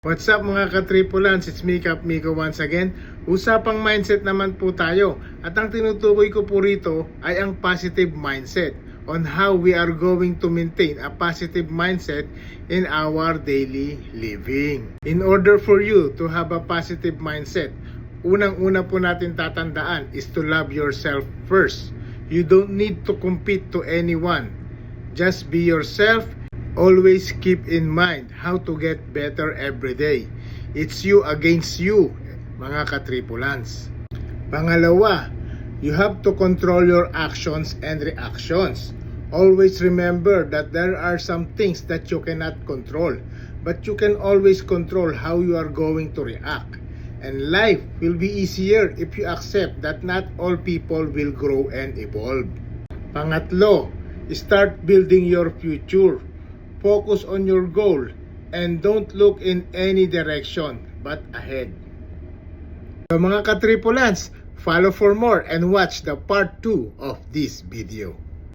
What's up mga ka-tripulants? It's me, Cap Miko once again. Usapang mindset naman po tayo. At ang tinutukoy ko po rito ay ang positive mindset on how we are going to maintain a positive mindset in our daily living. In order for you to have a positive mindset, unang-una po natin tatandaan is to love yourself first. You don't need to compete to anyone. Just be yourself. Always keep in mind how to get better every day. It's you against you, mga ka-tripulants. Pangalawa, you have to control your actions and reactions. Always remember that there are some things that you cannot control, but you can always control how you are going to react. And life will be easier if you accept that not all people will grow and evolve. Pangatlo, start building your future. Focus on your goal and don't look in any direction but ahead. So mga ka-tripulants, follow for more and watch the part 2 of this video.